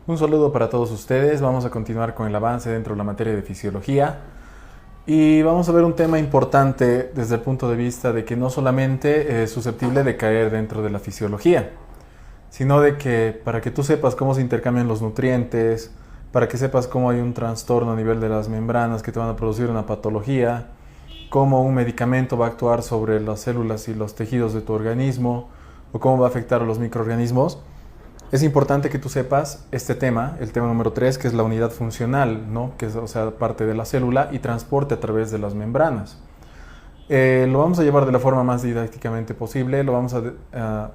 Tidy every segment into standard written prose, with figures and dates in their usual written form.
Un saludo para todos ustedes. Vamos a continuar con el avance dentro de la materia de fisiología y vamos a ver un tema importante desde el punto de vista de que no solamente es susceptible de caer dentro de la fisiología, sino de que para que tú sepas cómo se intercambian los nutrientes, para que sepas cómo hay un trastorno a nivel de las membranas que te van a producir una patología, cómo un medicamento va a actuar sobre las células y los tejidos de tu organismo o cómo va a afectar a los microorganismos. Es importante que tú sepas este tema, el tema número 3, que es la unidad funcional, ¿no? Que es, parte de la célula y transporte a través de las membranas. Lo vamos a llevar de la forma más didácticamente posible, lo vamos a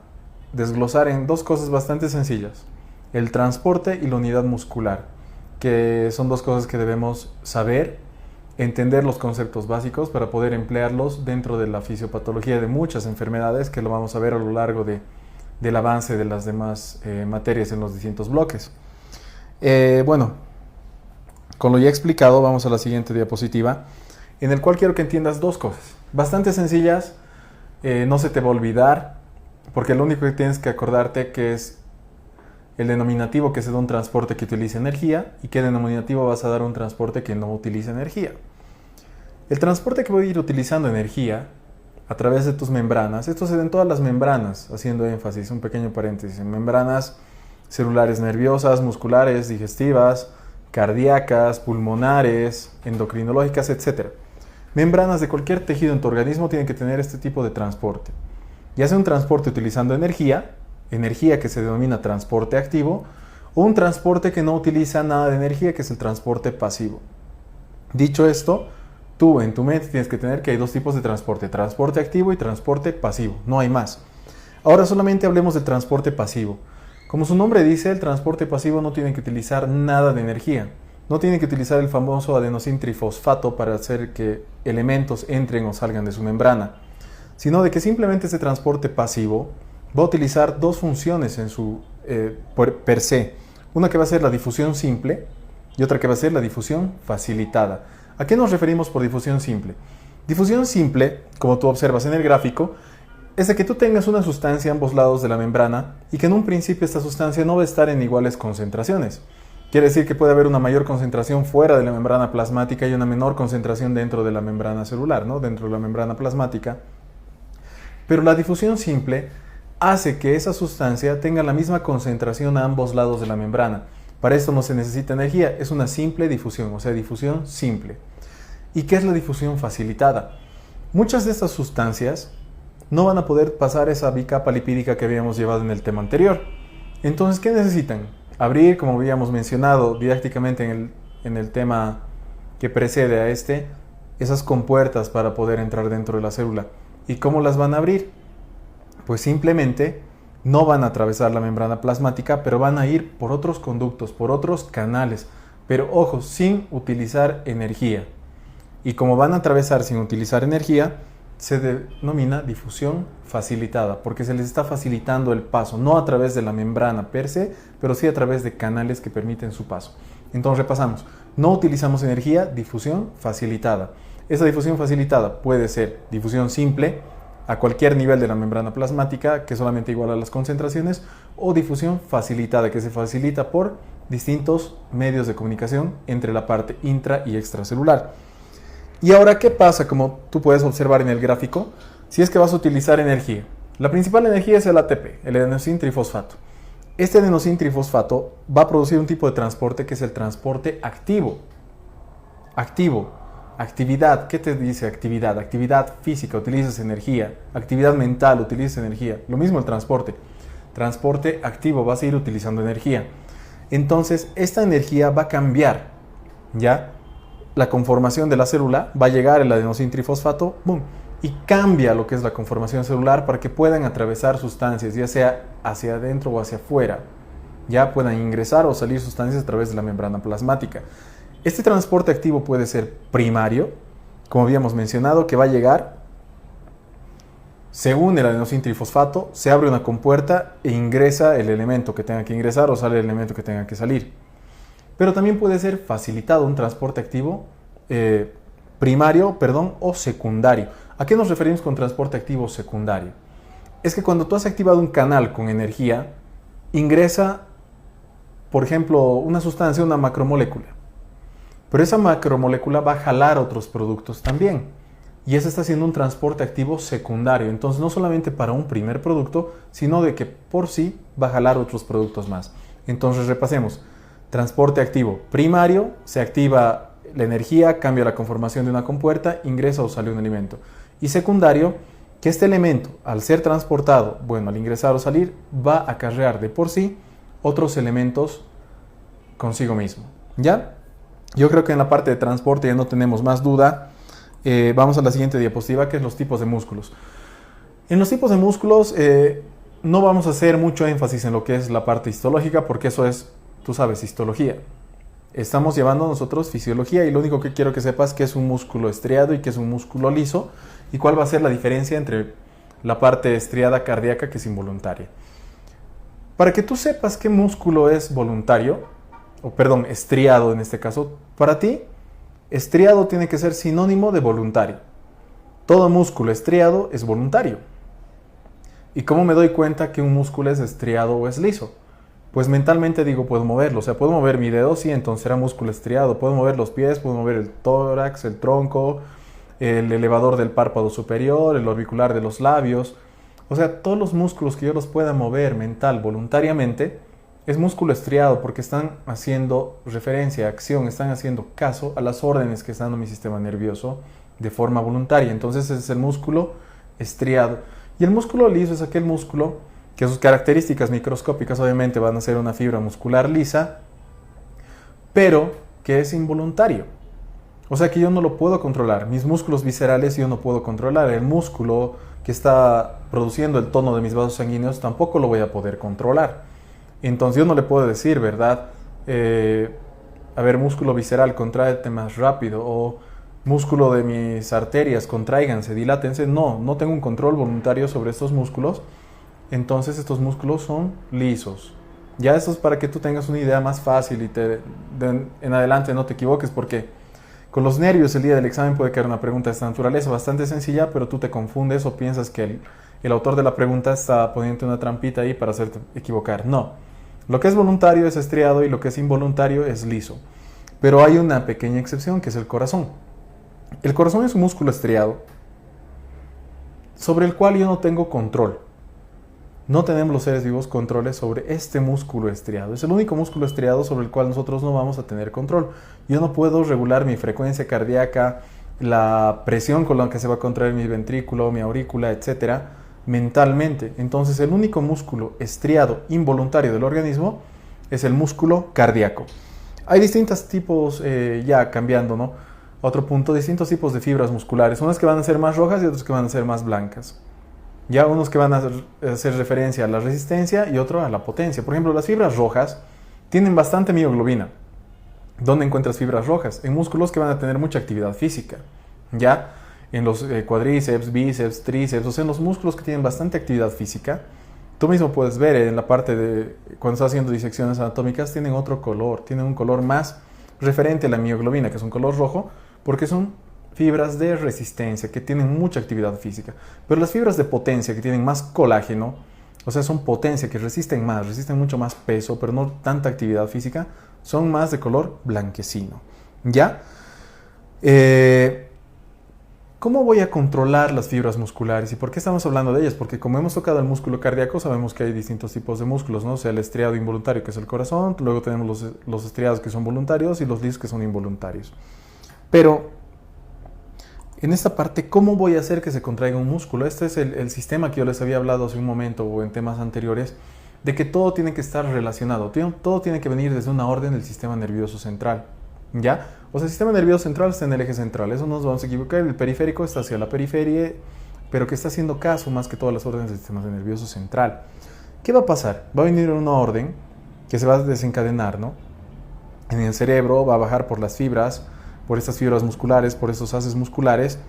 desglosar en dos cosas bastante sencillas: el transporte y la unidad muscular, que son dos cosas que debemos saber, entender los conceptos básicos para poder emplearlos dentro de la fisiopatología de muchas enfermedades, que lo vamos a ver a lo largo del avance de las demás materias en los distintos bloques. Bueno, con lo ya explicado, vamos a la siguiente diapositiva, en el cual quiero que entiendas dos cosas bastante sencillas. No se te va a olvidar, porque lo único que tienes que acordarte que es el denominativo que se da un transporte que utiliza energía y qué denominativo vas a dar un transporte que no utiliza energía. El transporte que voy a ir utilizando energía a través de tus membranas, esto se da en todas las membranas, haciendo énfasis, un pequeño paréntesis, en membranas celulares nerviosas, musculares, digestivas, cardíacas, pulmonares, endocrinológicas, etc. Membranas de cualquier tejido en tu organismo tienen que tener este tipo de transporte. Ya sea un transporte utilizando energía que se denomina transporte activo, o un transporte que no utiliza nada de energía, que es el transporte pasivo. Dicho esto, tú en tu mente tienes que tener que hay dos tipos de transporte: transporte activo y transporte pasivo, no hay más. Ahora solamente hablemos del transporte pasivo. Como su nombre dice, el transporte pasivo no tiene que utilizar nada de energía, no tiene que utilizar el famoso adenosintrifosfato para hacer que elementos entren o salgan de su membrana, sino de que simplemente ese transporte pasivo va a utilizar dos funciones en su per se. Una que va a ser la difusión simple y otra que va a ser la difusión facilitada. ¿A qué nos referimos por difusión simple? Difusión simple, como tú observas en el gráfico, es de que tú tengas una sustancia a ambos lados de la membrana y que en un principio esta sustancia no va a estar en iguales concentraciones. Quiere decir que puede haber una mayor concentración fuera de la membrana plasmática y una menor concentración dentro de la membrana celular, ¿no? Dentro de la membrana plasmática. Pero la difusión simple hace que esa sustancia tenga la misma concentración a ambos lados de la membrana. Para esto no se necesita energía, es una simple difusión, o sea, difusión simple. ¿Y qué es la difusión facilitada? Muchas de estas sustancias no van a poder pasar esa bicapa lipídica que habíamos llevado en el tema anterior. Entonces, ¿qué necesitan? Abrir, como habíamos mencionado didácticamente en el tema que precede a este, esas compuertas para poder entrar dentro de la célula. ¿Y cómo las van a abrir? Pues simplemente no van a atravesar la membrana plasmática, pero van a ir por otros conductos, por otros canales, pero ojo, sin utilizar energía. Y como van a atravesar sin utilizar energía, se denomina difusión facilitada, porque se les está facilitando el paso, no a través de la membrana per se, pero sí a través de canales que permiten su paso. Entonces repasamos: no utilizamos energía, difusión facilitada. Esa difusión facilitada puede ser difusión simple, a cualquier nivel de la membrana plasmática, que solamente iguala las concentraciones, o difusión facilitada, que se facilita por distintos medios de comunicación entre la parte intra y extracelular. Y ahora, ¿qué pasa? Como tú puedes observar en el gráfico, si es que vas a utilizar energía. La principal energía es el ATP, el adenosintrifosfato. Este adenosintrifosfato va a producir un tipo de transporte que es el transporte activo. Actividad, ¿qué te dice actividad? Actividad física, utilizas energía. Actividad mental, utilizas energía. Lo mismo el transporte. Transporte activo, vas a ir utilizando energía. Entonces, esta energía va a cambiar, ¿ya? La conformación de la célula, va a llegar el adenosintrifosfato, ¡boom!, y cambia lo que es la conformación celular para que puedan atravesar sustancias, ya sea hacia adentro o hacia afuera. Ya puedan ingresar o salir sustancias a través de la membrana plasmática. Este transporte activo puede ser primario, como habíamos mencionado, que va a llegar, se une el adenosintrifosfato, se abre una compuerta e ingresa el elemento que tenga que ingresar o sale el elemento que tenga que salir. Pero también puede ser facilitado un transporte activo primario, o secundario. ¿A qué nos referimos con transporte activo secundario? Es que cuando tú has activado un canal con energía, ingresa por ejemplo, una sustancia, una macromolécula. Pero esa macromolécula va a jalar otros productos también. Y ese está haciendo un transporte activo secundario. Entonces, no solamente para un primer producto, sino de que por sí va a jalar otros productos más. Entonces, repasemos. Transporte activo primario, se activa la energía, cambia la conformación de una compuerta, ingresa o sale un alimento. Y secundario, que este elemento, al ser transportado, bueno, al ingresar o salir, va a acarrear de por sí otros elementos consigo mismo. ¿Ya? Yo creo que en la parte de transporte ya no tenemos más duda. Vamos a la siguiente diapositiva, que es los tipos de músculos. En los tipos de músculos no vamos a hacer mucho énfasis en lo que es la parte histológica, porque eso es, tú sabes, histología. Estamos llevando nosotros fisiología y lo único que quiero que sepas es que es un músculo estriado y que es un músculo liso y cuál va a ser la diferencia entre la parte estriada cardíaca, que es involuntaria. Para que tú sepas qué músculo es voluntario, o perdón, estriado en este caso, para ti, estriado tiene que ser sinónimo de voluntario. Todo músculo estriado es voluntario. ¿Y cómo me doy cuenta que un músculo es estriado o es liso? Pues mentalmente digo, puedo moverlo. O sea, puedo mover mi dedo, sí, entonces será músculo estriado. Puedo mover los pies, puedo mover el tórax, el tronco, el elevador del párpado superior, el orbicular de los labios. O sea, todos los músculos que yo los pueda mover mental, voluntariamente, es músculo estriado porque están haciendo referencia, acción, están haciendo caso a las órdenes que está dando mi sistema nervioso de forma voluntaria. Entonces ese es el músculo estriado. Y el músculo liso es aquel músculo que sus características microscópicas obviamente van a ser una fibra muscular lisa, pero que es involuntario. O sea que yo no lo puedo controlar. Mis músculos viscerales yo no puedo controlar. El músculo que está produciendo el tono de mis vasos sanguíneos tampoco lo voy a poder controlar. Entonces yo no le puedo decir, ¿verdad? A ver, músculo visceral, contráete más rápido. O músculo de mis arterias, contráiganse, dilátense. No, no tengo un control voluntario sobre estos músculos. Entonces estos músculos son lisos. Ya eso es para que tú tengas una idea más fácil y en adelante no te equivoques, porque con los nervios el día del examen puede caer una pregunta de esta naturaleza bastante sencilla, pero tú te confundes o piensas que el autor de la pregunta está poniendo una trampita ahí para hacerte equivocar. No. Lo que es voluntario es estriado y lo que es involuntario es liso. Pero hay una pequeña excepción, que es el corazón. El corazón es un músculo estriado sobre el cual yo no tengo control. No tenemos los seres vivos controles sobre este músculo estriado. Es el único músculo estriado sobre el cual nosotros no vamos a tener control. Yo no puedo regular mi frecuencia cardíaca, la presión con la que se va a contraer mi ventrículo, mi aurícula, etcétera, mentalmente. Entonces el único músculo estriado involuntario del organismo es el músculo cardíaco. Hay distintos tipos, ya cambiando, ¿no? Otro punto, distintos tipos de fibras musculares. Unas que van a ser más rojas y otras que van a ser más blancas. Ya unos que van a hacer referencia a la resistencia y otro a la potencia. Por ejemplo, las fibras rojas tienen bastante mioglobina. ¿Dónde encuentras fibras rojas? En músculos que van a tener mucha actividad física. Ya en los cuadríceps, bíceps, tríceps, o sea, en los músculos que tienen bastante actividad física, tú mismo puedes ver en la parte de cuando estás haciendo disecciones anatómicas, tienen otro color, tienen un color más referente a la mioglobina, que es un color rojo, porque son fibras de resistencia, que tienen mucha actividad física. Pero las fibras de potencia, que tienen más colágeno, o sea, son potencia, que resisten mucho más peso, pero no tanta actividad física, son más de color blanquecino. ¿Ya? ¿Cómo voy a controlar las fibras musculares? ¿Y por qué estamos hablando de ellas? Porque como hemos tocado el músculo cardíaco, sabemos que hay distintos tipos de músculos, ¿no? O sea, el estriado involuntario, que es el corazón, luego tenemos los estriados que son voluntarios y los lisos que son involuntarios. Pero en esta parte, ¿cómo voy a hacer que se contraiga un músculo? Este es el sistema que yo les había hablado hace un momento o en temas anteriores, de que todo tiene que estar relacionado, todo tiene que venir desde una orden del sistema nervioso central, ¿ya? O sea, el sistema nervioso central está en el eje central, eso no nos vamos a equivocar, el periférico está hacia la periferia, pero que está haciendo caso más que todas las órdenes del sistema nervioso central. ¿Qué va a pasar? Va a venir una orden que se va a desencadenar, ¿no? En el cerebro, va a bajar por las fibras, por estas fibras musculares, por estos haces musculares,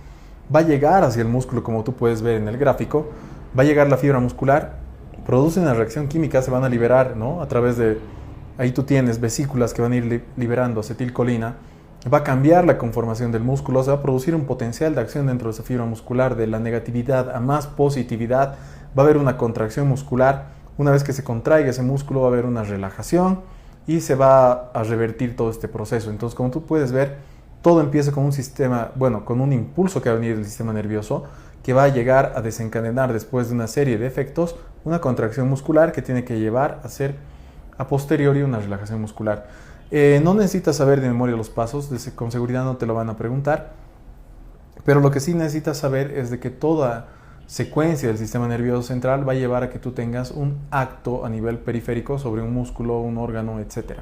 va a llegar hacia el músculo, como tú puedes ver en el gráfico, va a llegar la fibra muscular, produce una reacción química, se van a liberar, ¿no? A través de, ahí tú tienes vesículas que van a ir liberando acetilcolina, va a cambiar la conformación del músculo, se va a producir un potencial de acción dentro de esa fibra muscular, de la negatividad a más positividad, va a haber una contracción muscular, una vez que se contraiga ese músculo va a haber una relajación, y se va a revertir todo este proceso. Entonces, como tú puedes ver, todo empieza con un sistema, bueno, con un impulso que va a venir del sistema nervioso, que va a llegar a desencadenar, después de una serie de efectos, una contracción muscular que tiene que llevar a hacer a posteriori una relajación muscular. No necesitas saber de memoria los pasos, con seguridad no te lo van a preguntar, pero lo que sí necesitas saber es de que toda secuencia del sistema nervioso central va a llevar a que tú tengas un acto a nivel periférico sobre un músculo, un órgano, etc.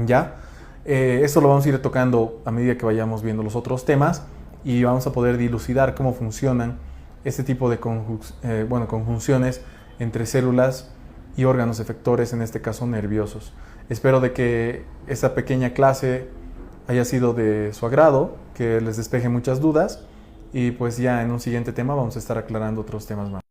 ¿Ya? Esto lo vamos a ir tocando a medida que vayamos viendo los otros temas y vamos a poder dilucidar cómo funcionan este tipo de conjunciones entre células y órganos efectores, en este caso nerviosos. Espero de que esta pequeña clase haya sido de su agrado, que les despeje muchas dudas y pues ya en un siguiente tema vamos a estar aclarando otros temas más.